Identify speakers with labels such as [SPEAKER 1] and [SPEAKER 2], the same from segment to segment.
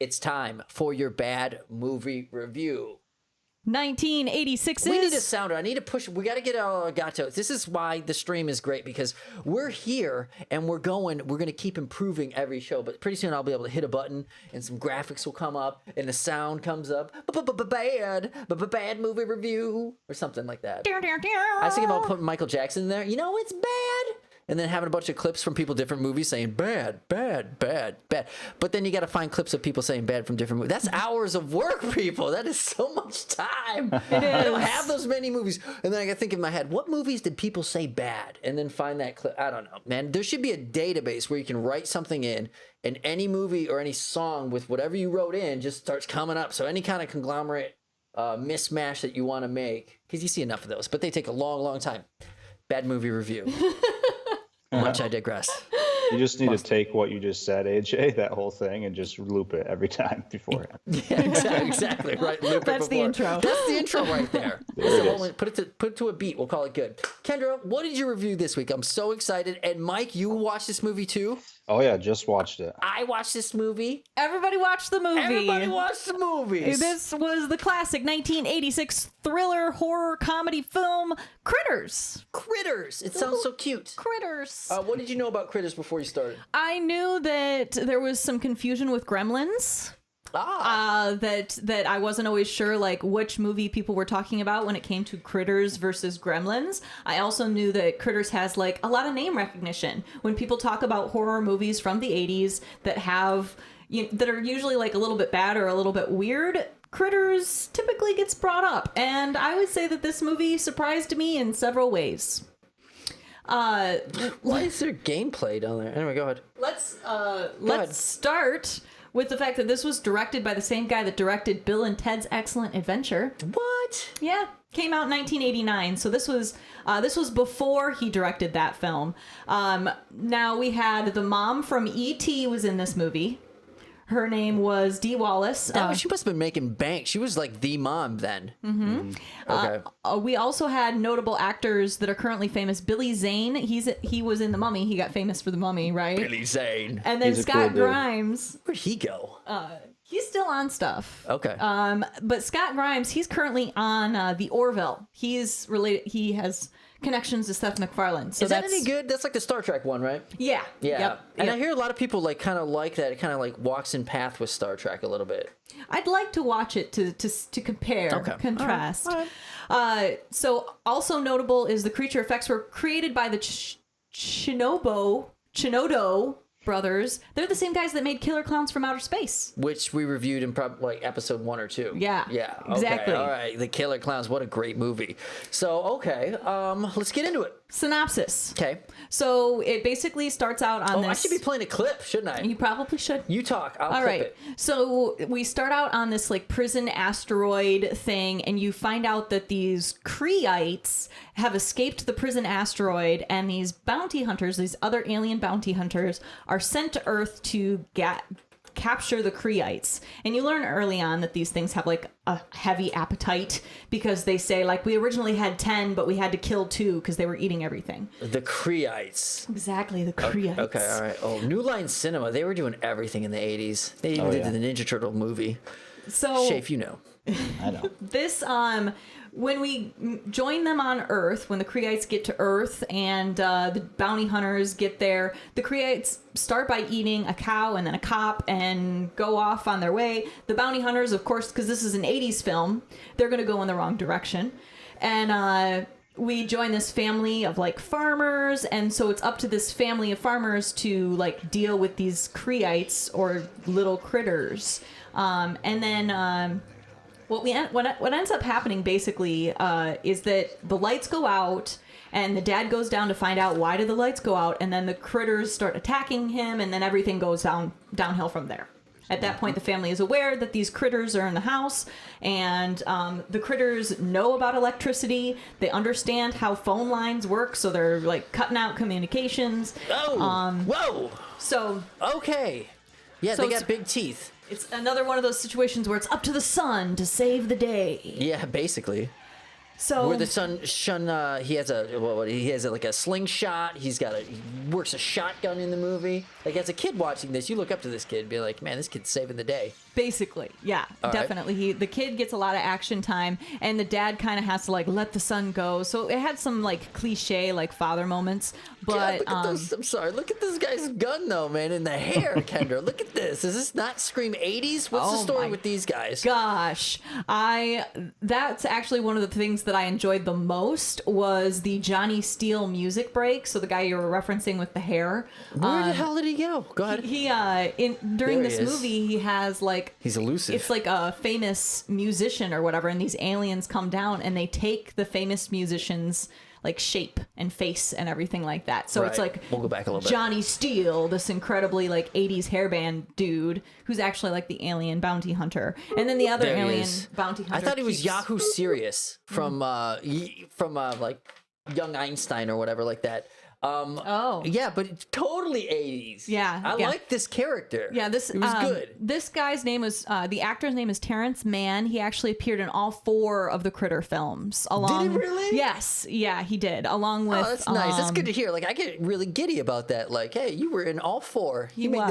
[SPEAKER 1] it's time for your bad movie review.
[SPEAKER 2] 1986
[SPEAKER 1] We need a sounder. I need to push. We got to get our gato. This is why the stream is great, because we're here and we're going to keep improving every show. But pretty soon I'll be able to hit a button and some graphics will come up and the sound comes up. Bad movie review or something like that. I was thinking about putting Michael Jackson in there. You know, it's bad. And then having a bunch of clips from people, different movies saying bad, bad, bad, bad. But then you got to find clips of people saying bad from different movies. That's hours of work, people. That is so much time.
[SPEAKER 2] It is.
[SPEAKER 1] I don't have those many movies. And then I got to think in my head, what movies did people say bad? And then find that clip. I don't know, man. There should be a database where you can write something in, and any movie or any song with whatever you wrote in just starts coming up. So any kind of conglomerate mismatch that you want to make, because you see enough of those, but they take a long, long time. Bad movie review. Much I digress.
[SPEAKER 3] You just need to take what you just said, AJ, that whole thing, and just loop it every time beforehand.
[SPEAKER 1] Yeah, exactly. Right. Loop
[SPEAKER 2] That's
[SPEAKER 1] it
[SPEAKER 2] the
[SPEAKER 1] before.
[SPEAKER 2] intro.
[SPEAKER 1] That's the intro right there.
[SPEAKER 3] There it
[SPEAKER 1] So
[SPEAKER 3] is.
[SPEAKER 1] put it to a beat. We'll call it good. Kendra, what did you review this week? I'm so excited. And Mike, you watched this movie too?
[SPEAKER 3] Oh, yeah, just watched it.
[SPEAKER 1] I watched this movie.
[SPEAKER 2] Everybody watched the movie.
[SPEAKER 1] Everybody watched the movies.
[SPEAKER 2] This was the classic 1986 thriller horror comedy film Critters.
[SPEAKER 1] Critters. It sounds so cute.
[SPEAKER 2] Critters.
[SPEAKER 1] What did you know about Critters before you started?
[SPEAKER 2] I knew that there was some confusion with Gremlins. That I wasn't always sure like which movie people were talking about when it came to Critters versus Gremlins. I also knew that Critters has like a lot of name recognition. When people talk about horror movies from the 80s that have that are usually like a little bit bad or a little bit weird, Critters typically gets brought up. And I would say that this movie surprised me in several ways.
[SPEAKER 1] Why is there gameplay down there? Anyway, go ahead.
[SPEAKER 2] Let's start with the fact that this was directed by the same guy that directed Bill and Ted's Excellent Adventure.
[SPEAKER 1] What?
[SPEAKER 2] Yeah, came out in 1989. So this was before he directed that film. Now we had the mom from E.T. was in this movie. Her name was Dee Wallace.
[SPEAKER 1] She must have been making bank. She was like the mom then. Mm-hmm. Okay.
[SPEAKER 2] We also had notable actors that are currently famous. Billy Zane, he was in The Mummy. He got famous for The Mummy, right?
[SPEAKER 1] Billy Zane.
[SPEAKER 2] And then
[SPEAKER 3] He's a
[SPEAKER 2] Scott
[SPEAKER 3] cool dude.
[SPEAKER 2] Grimes.
[SPEAKER 1] Where'd he go?
[SPEAKER 2] He's still on stuff.
[SPEAKER 1] Okay.
[SPEAKER 2] But Scott Grimes, he's currently on The Orville. He's related. He has connections to Seth MacFarlane. So
[SPEAKER 1] Is that any good? That's like the Star Trek one, right?
[SPEAKER 2] Yeah.
[SPEAKER 1] Yeah.
[SPEAKER 2] Yep.
[SPEAKER 1] And
[SPEAKER 2] Yep.
[SPEAKER 1] I hear a lot of people like kind of like that. It kind of like walks in path with Star Trek a little bit.
[SPEAKER 2] I'd like to watch it to compare,
[SPEAKER 1] Okay.
[SPEAKER 2] contrast.
[SPEAKER 1] All right.
[SPEAKER 2] So also notable is the creature effects were created by the Chinodo brothers. They're the same guys that made Killer Clowns from Outer Space.
[SPEAKER 1] Which we reviewed in probably like episode 1 or 2.
[SPEAKER 2] Yeah.
[SPEAKER 1] Yeah. Okay.
[SPEAKER 2] Exactly.
[SPEAKER 1] All right. The Killer Clowns. What a great movie. So, okay. Let's get into it.
[SPEAKER 2] Synopsis.
[SPEAKER 1] Okay.
[SPEAKER 2] So it basically starts out on this.
[SPEAKER 1] I should be playing a clip, shouldn't I?
[SPEAKER 2] You probably should.
[SPEAKER 1] You talk. I'll
[SPEAKER 2] All
[SPEAKER 1] clip
[SPEAKER 2] right.
[SPEAKER 1] it.
[SPEAKER 2] So we start out on this like prison asteroid thing, and you find out that these Kreeites have escaped the prison asteroid, and these bounty hunters, these other alien bounty hunters, are sent to Earth to capture the Kreeites. And you learn early on that these things have like a heavy appetite, because they say like we originally had 10, but we had to kill 2 because they were eating everything.
[SPEAKER 1] The Kreeites.
[SPEAKER 2] Exactly, the Kreeites.
[SPEAKER 1] Okay, all right. Oh, New Line Cinema. They were doing everything in the 80s. They even did the Ninja Turtle movie.
[SPEAKER 2] So
[SPEAKER 1] Shafe, you know.
[SPEAKER 3] I know.
[SPEAKER 2] this when we join them on Earth, when the Kreeites get to Earth and the bounty hunters get there, the Kreeites start by eating a cow and then a cop and go off on their way. The bounty hunters, of course, because this is an 80s film, they're going to go in the wrong direction. And we join this family of like farmers, and so it's up to this family of farmers to like deal with these Kreeites or little critters. And then what ends up happening basically is that the lights go out, and the dad goes down to find out why did the lights go out, and then the critters start attacking him, and then everything goes downhill from there. At that point, the family is aware that these critters are in the house, and the critters know about electricity. They understand how phone lines work, so they're like cutting out communications.
[SPEAKER 1] Oh, whoa.
[SPEAKER 2] So
[SPEAKER 1] Okay. Yeah,
[SPEAKER 2] So
[SPEAKER 1] they
[SPEAKER 2] it's-
[SPEAKER 1] got big teeth.
[SPEAKER 2] it's another one of those situations where it's up to the sun to save the day.
[SPEAKER 1] Yeah, basically.
[SPEAKER 2] So
[SPEAKER 1] where the he has like a slingshot. He works a shotgun in the movie. Like as a kid watching this, you look up to this kid and be like, man, this kid's saving the day.
[SPEAKER 2] basically, yeah,
[SPEAKER 1] All
[SPEAKER 2] definitely. The kid gets a lot of action time, and the dad kind of has to like let the son go. So it had some like cliche like father moments, but
[SPEAKER 1] God, look at those, I'm sorry. Look at this guy's gun though, man, and the hair, Kendra. Look at this. Is this not Scream 80s? What's the
[SPEAKER 2] Oh
[SPEAKER 1] story
[SPEAKER 2] my
[SPEAKER 1] with these guys?
[SPEAKER 2] gosh, that's actually one of the things that I enjoyed the most was the Johnny Steele music break. So the guy you were referencing with the hair.
[SPEAKER 1] Where the hell did he go? Go ahead.
[SPEAKER 2] During
[SPEAKER 1] There
[SPEAKER 2] this
[SPEAKER 1] he is.
[SPEAKER 2] movie, he has like
[SPEAKER 1] He's elusive.
[SPEAKER 2] it's like a famous musician or whatever, and these aliens come down and they take the famous musician's like shape and face and everything like that. So it's
[SPEAKER 1] Right.
[SPEAKER 2] like
[SPEAKER 1] We'll go back a little bit.
[SPEAKER 2] Johnny Steele, this incredibly like 80s hairband dude who's actually like the alien bounty hunter. And then the other
[SPEAKER 1] There he
[SPEAKER 2] alien
[SPEAKER 1] is.
[SPEAKER 2] bounty hunter.
[SPEAKER 1] I thought he was
[SPEAKER 2] keeps-
[SPEAKER 1] Yahoo Serious from like Young Einstein or whatever like that.
[SPEAKER 2] Oh.
[SPEAKER 1] Yeah, but it's totally 80s.
[SPEAKER 2] Yeah,
[SPEAKER 1] I
[SPEAKER 2] yeah.
[SPEAKER 1] like this character.
[SPEAKER 2] Yeah,
[SPEAKER 1] it was good.
[SPEAKER 2] This guy's name was the actor's name is Terrence Mann. He actually appeared in all 4 of the Critter films. Along,
[SPEAKER 1] really?
[SPEAKER 2] Yes, yeah, he did. Along with
[SPEAKER 1] Oh, that's nice. That's good to hear. Like, I get really giddy about that. Like, hey, you were in all 4. He made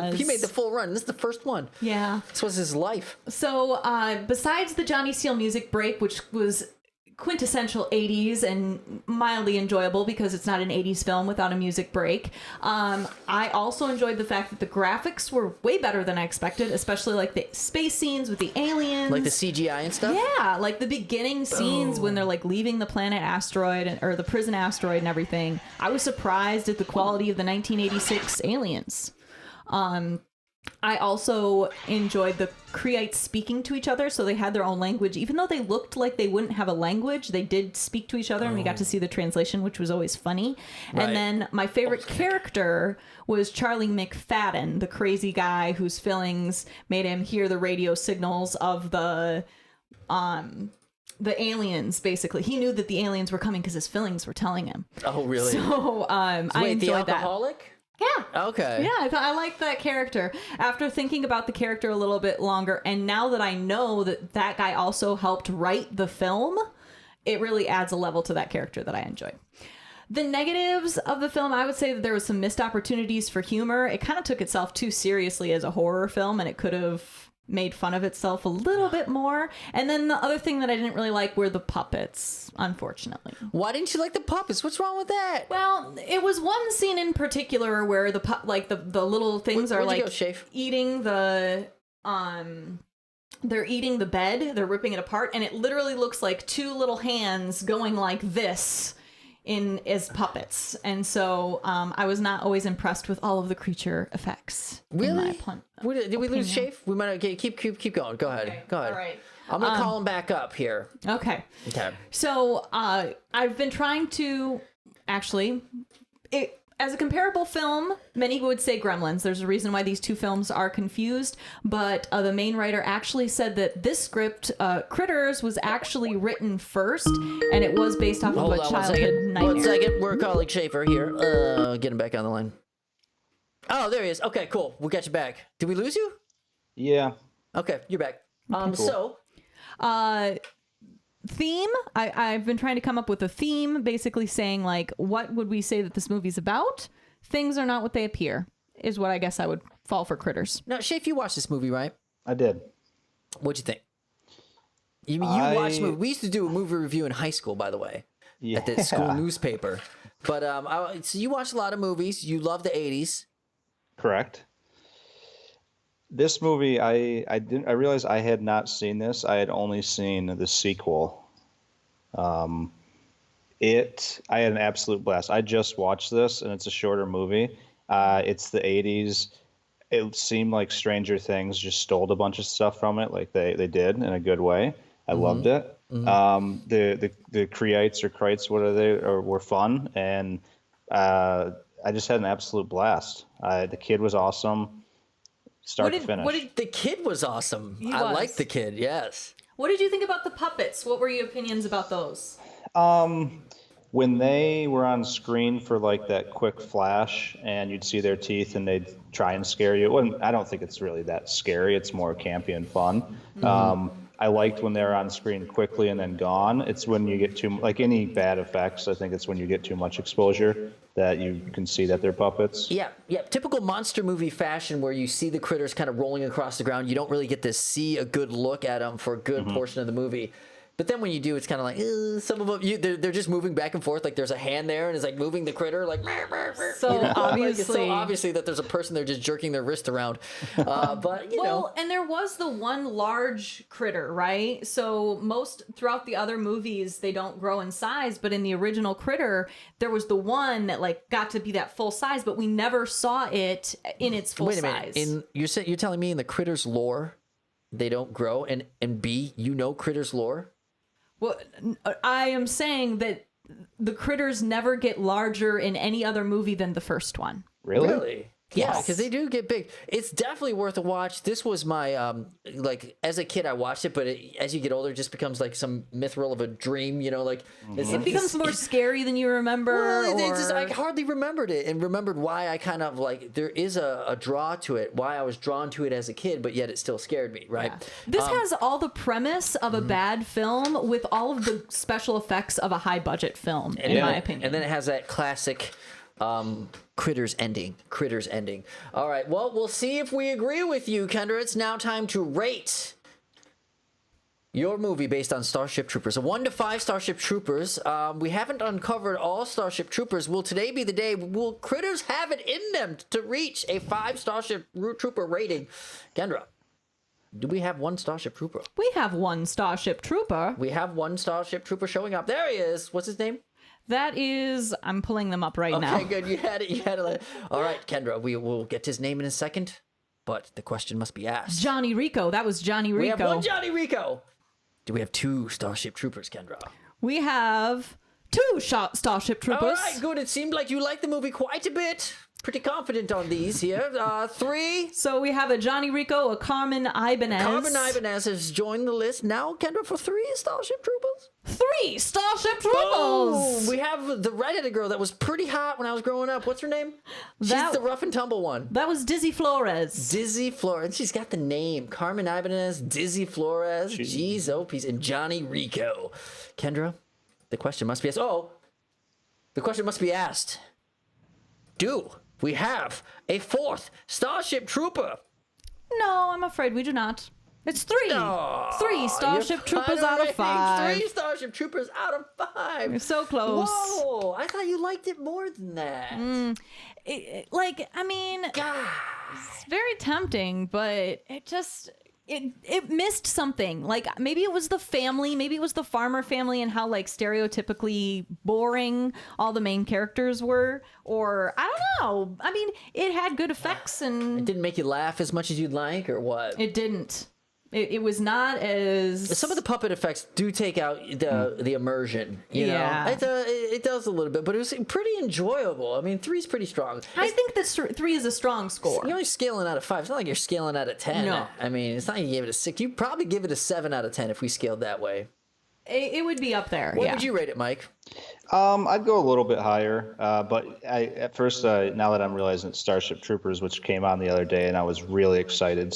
[SPEAKER 1] the full run. This is the first one.
[SPEAKER 2] Yeah.
[SPEAKER 1] This was his life.
[SPEAKER 2] So, besides the Johnny Steele music break, which was quintessential 80s and mildly enjoyable because it's not an 80s film without a music break, I also enjoyed the fact that the graphics were way better than I expected, especially like the space scenes with the aliens.
[SPEAKER 1] Like the CGI and stuff?
[SPEAKER 2] Yeah, like the beginning scenes when they're like leaving the planet asteroid or the prison asteroid and everything. I was surprised at the quality of the 1986 aliens. I also enjoyed the Creeites speaking to each other, so they had their own language. Even though they looked like they wouldn't have a language, they did speak to each other, and we got to see the translation, which was always funny.
[SPEAKER 1] Right.
[SPEAKER 2] And then my favorite character was Charlie McFadden, the crazy guy whose feelings made him hear the radio signals of the aliens. Basically, he knew that the aliens were coming because his feelings were telling him.
[SPEAKER 1] Oh, really?
[SPEAKER 2] So I
[SPEAKER 1] Wait, the
[SPEAKER 2] enjoyed that.
[SPEAKER 1] alcoholic?
[SPEAKER 2] Yeah.
[SPEAKER 1] Okay.
[SPEAKER 2] Yeah, I liked that character. After thinking about the character a little bit longer, and now that I know that that guy also helped write the film, it really adds a level to that character that I enjoy. The negatives of the film, I would say that there was some missed opportunities for humor. It kind of took itself too seriously as a horror film, and it could have made fun of itself a little bit more. And then the other thing that I didn't really like were the puppets, unfortunately.
[SPEAKER 1] Why didn't you like the puppets? What's wrong with that?
[SPEAKER 2] Well, it was one scene in particular where the the little things are
[SPEAKER 1] Where'd you
[SPEAKER 2] like
[SPEAKER 1] go, Shafe?
[SPEAKER 2] eating the they're eating the bed, they're ripping it apart, and it literally looks like 2 little hands going like this as puppets. And so I was not always impressed with all of the creature effects.
[SPEAKER 1] Really?
[SPEAKER 2] In my opinion.
[SPEAKER 1] Did we lose Shafe? We might. Okay, keep going. Go ahead.
[SPEAKER 2] Okay,
[SPEAKER 1] Go ahead.
[SPEAKER 2] all right.
[SPEAKER 1] I'm gonna call him back up here.
[SPEAKER 2] Okay.
[SPEAKER 1] Okay.
[SPEAKER 2] So I've been trying to actually, as a comparable film, many would say Gremlins. There's a reason why these 2 films are confused, but the main writer actually said that this script, Critters, was actually written first, and it was based off of a childhood nightmare.
[SPEAKER 1] 1 second. We're calling Schaefer here. Get him back on the line. Oh, there he is. Okay, cool. We got you back. Did we lose you?
[SPEAKER 3] Yeah.
[SPEAKER 1] Okay, you're back. So
[SPEAKER 2] Theme, I've been trying to come up with a theme, basically saying like, what would we say that this movie's about? Things are not what they appear, is what I guess I would fall for Critters.
[SPEAKER 1] now, Shafe, you watched this movie, right?
[SPEAKER 3] I did.
[SPEAKER 1] What'd you think? You watched the movie. We used to do a movie review in high school, by the way, at the school newspaper. But so you watched a lot of movies. You love the 80s.
[SPEAKER 3] Correct. This movie, I realized I had not seen this. I had only seen the sequel. I had an absolute blast. I just watched this, and it's a shorter movie. It's the 80s. It seemed like Stranger Things just stole a bunch of stuff from it, like they did in a good way. I loved it. The Creeites or Crites, what are they? Were fun, and I just had an absolute blast. The kid was awesome. Start to finish.
[SPEAKER 1] The kid was awesome. I
[SPEAKER 2] was.
[SPEAKER 1] liked the kid, yes.
[SPEAKER 2] What did you think about the puppets? What were your opinions about those?
[SPEAKER 3] When they were on screen for like that quick flash and you'd see their teeth and they'd try and scare you. I don't think it's really that scary. It's more campy and fun. I liked when they're on screen quickly and then gone. It's when you get too, like any bad effects, I think it's when you get too much exposure that you can see that they're puppets.
[SPEAKER 1] Yeah, yeah. Typical monster movie fashion where you see the critters kind of rolling across the ground. You don't really get to see a good look at them for a good portion of the movie. But then when you do, it's kind of like some of them. They're just moving back and forth. Like there's a hand there, and it's like moving the critter. Like
[SPEAKER 2] So
[SPEAKER 1] Like,
[SPEAKER 2] obviously,
[SPEAKER 1] it's so obviously that there's a person there just jerking their wrist around. But you know,
[SPEAKER 2] well, and there was the one large critter, right? So most throughout the other movies, they don't grow in size, but in the original Critter, there was the one that like got to be that full size, but we never saw it in its full
[SPEAKER 1] wait a
[SPEAKER 2] size.
[SPEAKER 1] minute. You're telling me in the critters lore, they don't grow, and B, you know critters lore.
[SPEAKER 2] Well, I am saying that the critters never get larger in any other movie than the first one.
[SPEAKER 3] Really?
[SPEAKER 1] Yeah,
[SPEAKER 2] Yes.
[SPEAKER 1] because they do get big. It's definitely worth a watch. This was my like as a kid I watched it, but as you get older, it just becomes like some mithril of a dream. You know, like
[SPEAKER 2] It becomes more scary than you remember.
[SPEAKER 1] Well,
[SPEAKER 2] or...
[SPEAKER 1] I hardly remembered it, and remembered why I kind of like there is a draw to it, why I was drawn to it as a kid, but yet it still scared me. Right?
[SPEAKER 2] Yeah. This has all the premise of a bad film with all of the special effects of a high budget film, in my opinion.
[SPEAKER 1] And then it has that classic Critters ending. All right. Well, we'll see if we agree with you, Kendra. It's now time to rate your movie based on Starship Troopers. A 1 to 5 Starship Troopers. We haven't uncovered all Starship Troopers. Will today be the day? Will Critters have it in them to reach a 5 Starship Trooper rating? Kendra, do we have one Starship Trooper?
[SPEAKER 2] We have one Starship Trooper.
[SPEAKER 1] We have one Starship Trooper showing up. There he is. What's his name?
[SPEAKER 2] That is, I'm pulling them up right now.
[SPEAKER 1] Okay, good. You had it. All right, Kendra, we will get his name in a second, but the question must be asked.
[SPEAKER 2] Johnny Rico. That was Johnny Rico.
[SPEAKER 1] We have one Johnny Rico. Do we have 2 Starship Troopers, Kendra?
[SPEAKER 2] We have 2 Starship Troopers.
[SPEAKER 1] All right, good. It seemed like you liked the movie quite a bit. Pretty confident on these here. 3.
[SPEAKER 2] So we have a Johnny Rico, a Carmen Ibanez.
[SPEAKER 1] Carmen Ibanez has joined the list. Now, Kendra, for 3 Starship Troopers.
[SPEAKER 2] 3 Starship Troopers.
[SPEAKER 1] Oh, we have the redheaded girl that was pretty hot when I was growing up. What's her name? She's the rough and tumble one.
[SPEAKER 2] That was Dizzy Flores.
[SPEAKER 1] Dizzy Flores. And she's got the name. Carmen Ibanez, Dizzy Flores. Jeez, oh, peace. And Johnny Rico. Kendra, the question must be asked. The question must be asked. Do we have a 4th Starship Trooper?
[SPEAKER 2] No, I'm afraid we do not. It's 3. 3 Starship Troopers out of 5.
[SPEAKER 1] 3 Starship Troopers out of 5.
[SPEAKER 2] You're so close.
[SPEAKER 1] Whoa, I thought you liked it more than that.
[SPEAKER 2] It's very tempting, but it just it missed something. Like maybe it was the family, maybe it was the farmer family and how like stereotypically boring all the main characters were, or I don't know. I mean, it had good effects
[SPEAKER 1] It
[SPEAKER 2] and
[SPEAKER 1] didn't make you laugh as much as you'd like, or what?
[SPEAKER 2] it didn't. It was not as
[SPEAKER 1] Some of the puppet effects do take out the immersion. You
[SPEAKER 2] Yeah.
[SPEAKER 1] know? It does a little bit, but it was pretty enjoyable. I mean, 3's pretty strong.
[SPEAKER 2] I think that 3 is a strong score.
[SPEAKER 1] You're only scaling out of 5. It's not like you're scaling out of 10.
[SPEAKER 2] No.
[SPEAKER 1] I mean, it's not like you gave it a 6. You'd probably give it a 7 out of 10 if we scaled that way.
[SPEAKER 2] It would be up there.
[SPEAKER 1] What
[SPEAKER 2] yeah.
[SPEAKER 1] would you rate it, Mike?
[SPEAKER 3] I'd go a little bit higher, but at first, now that I'm realizing it's Starship Troopers, which came on the other day, and I was really excited.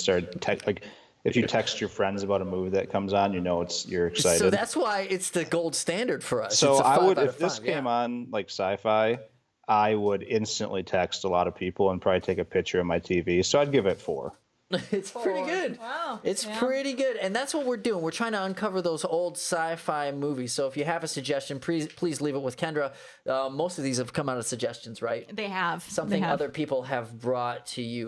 [SPEAKER 3] If you text your friends about a movie that comes on, you're excited.
[SPEAKER 1] So that's why it's the gold standard for us.
[SPEAKER 3] So
[SPEAKER 1] It's a
[SPEAKER 3] I
[SPEAKER 1] 5
[SPEAKER 3] would,
[SPEAKER 1] out
[SPEAKER 3] if
[SPEAKER 1] of
[SPEAKER 3] this
[SPEAKER 1] 5,
[SPEAKER 3] came on like sci-fi, I would instantly text a lot of people and probably take a picture of my TV. So I'd give it 4.
[SPEAKER 1] It's pretty good.
[SPEAKER 2] Wow.
[SPEAKER 1] It's pretty good. And that's what we're doing. We're trying to uncover those old sci-fi movies. So if you have a suggestion, please leave it with Kendra. Most of these have come out of suggestions, right?
[SPEAKER 2] They have
[SPEAKER 1] Something
[SPEAKER 2] They have.
[SPEAKER 1] other people have brought to you.